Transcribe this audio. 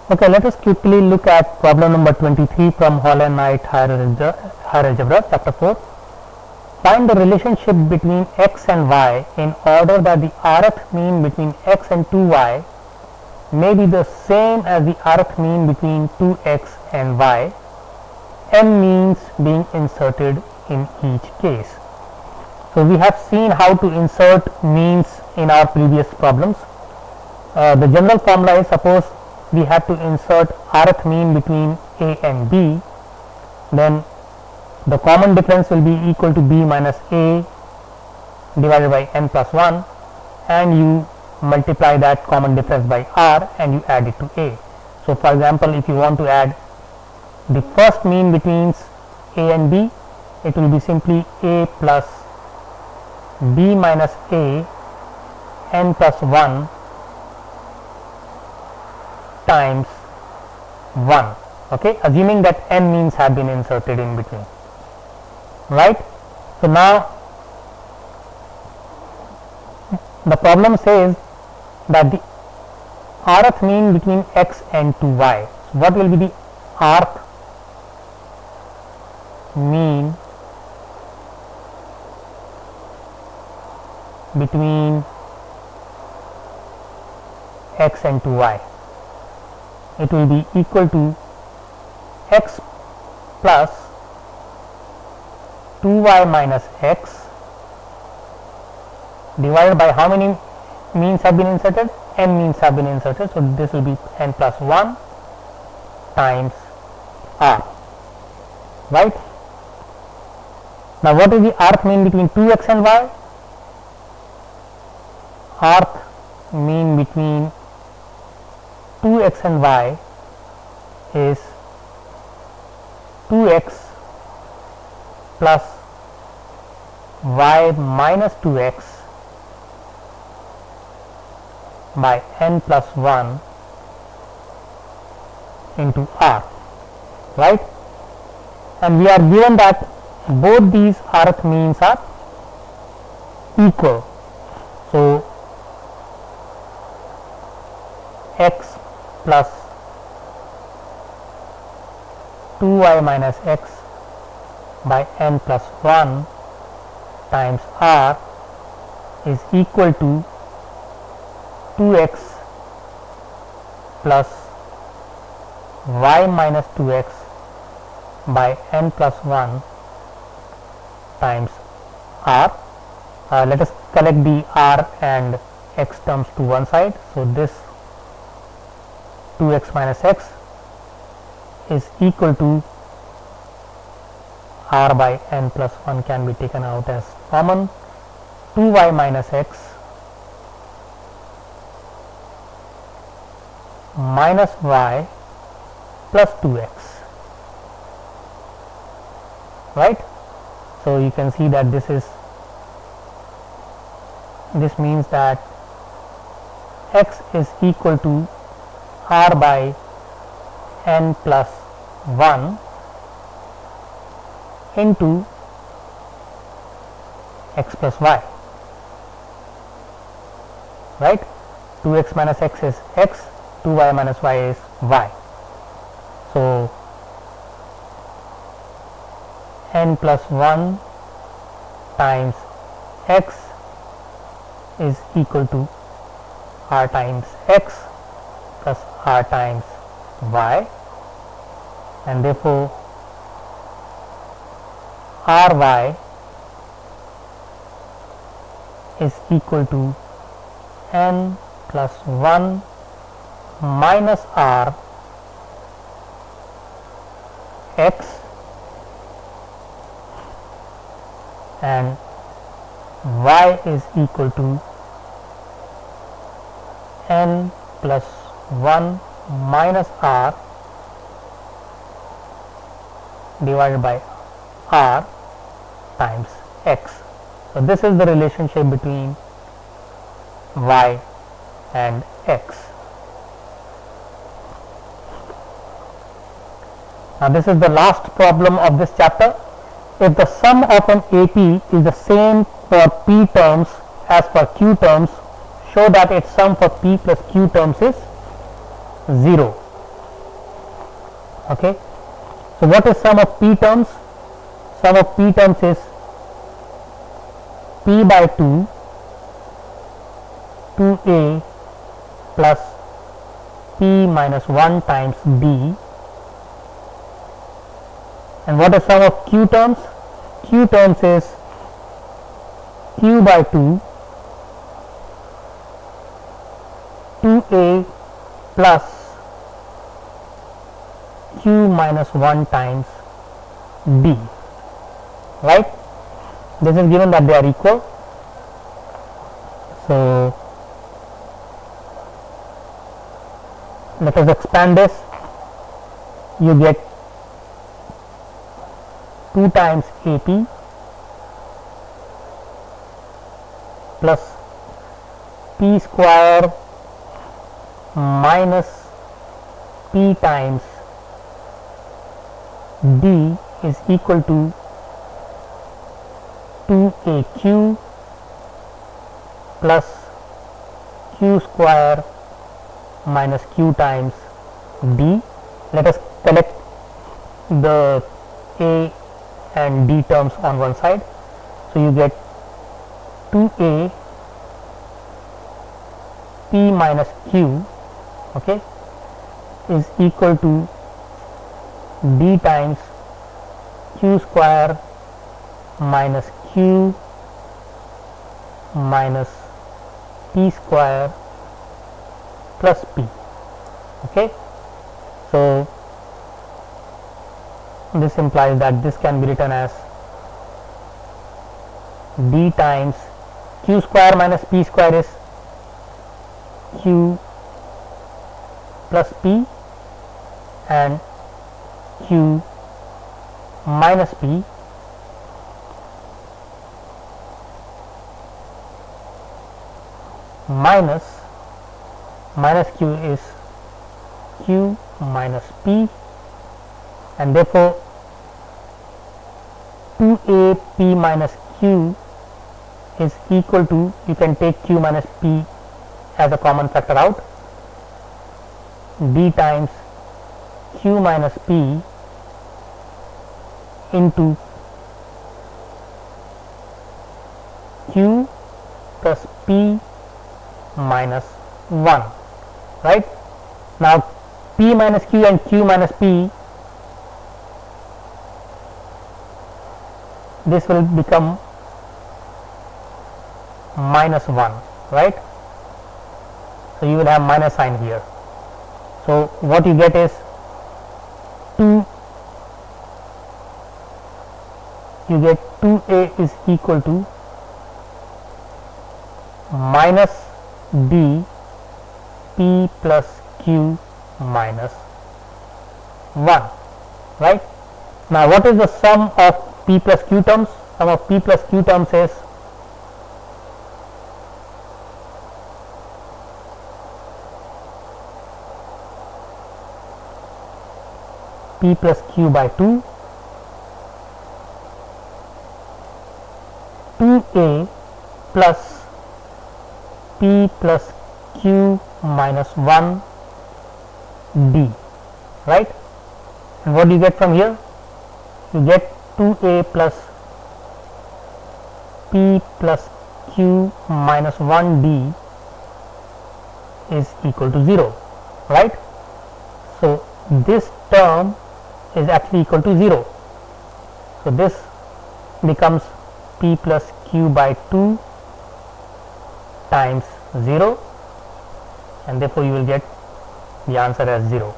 Okay, let us quickly look at problem number 23 from Hall and Knight Higher Algebra, Chapter 4. Find the relationship between x and y in order that the rth mean between x and 2y may be the same as the rth mean between 2x and y, m means being inserted in each case. So we have seen how to insert means in our previous problems. The general formula is, suppose we have to insert rth mean between a and b, then the common difference will be equal to b minus a divided by n plus 1, and you multiply that common difference by r and you add it to a. So for example, if you want to add the first mean between a and b, it will be simply a plus b minus a n plus 1 times 1, okay, assuming that n means have been inserted in between, right? So now the problem says that the rth mean between x and 2y. So what will be the rth mean between x and 2y? It will be equal to x plus 2y minus x divided by how many means have been inserted? N means have been inserted. So this will be n plus 1 times r, right? Now what is the rth mean between 2x and y? Rth mean between 2x and y is 2x plus y minus 2x by n plus 1 into r, right? And we are given that both these rth means are equal. So x plus 2y minus x by n plus 1 times r is equal to 2x plus y minus 2x by n plus 1 times r. Let us collect the r and x terms to one side. So this 2x minus x is equal to r by n plus 1 can be taken out as common, 2y minus x minus y plus 2x, right? So you can see that this means that x is equal to r by n plus 1 into x plus y, right? 2x minus x is x, 2y minus y is y. So n plus 1 times x is equal to r times x plus r times y, and therefore ry is equal to n plus 1 minus r x, and y is equal to n plus 1 minus r divided by r times x. So this is the relationship between y and x. Now this is the last problem of this chapter. If the sum of an AP is the same for P terms as for Q terms, show that its sum for P plus Q terms is 0. Okay, so what is sum of p terms? Sum of p terms is p by 2 2a plus p minus 1 times b. And what is sum of q terms? Q terms is q by 2 2a plus q minus 1 times b, right? This is given that they are equal. So let us expand this. You get 2 times AP plus P square minus P times D is equal to 2AQ plus Q square minus Q times D. Let us collect the A and D terms on one side. So you get 2A P minus Q, okay, is equal to D times Q square minus Q minus P square plus P. Okay, so this implies that this can be written as D times Q square minus P square is Q plus P, and Q minus P minus Q is Q minus P, and therefore 2A P minus Q is equal to, you can take Q minus P as a common factor out, D times Q minus P into Q plus P minus 1, right? Now P minus Q and Q minus P, this will become minus 1, right? So you will have minus sign here. So what you get is 2, you get 2A is equal to minus D P plus Q minus 1, right? Now what is the sum of P plus Q terms? Sum of P plus Q terms is P plus Q by 2, 2A plus P plus Q minus 1 D, right? And what do you get from here? You get 2A plus P plus Q minus 1 D is equal to 0, right? So this term is actually equal to 0. So this becomes P plus Q by 2 times 0, and therefore you will get the answer as 0.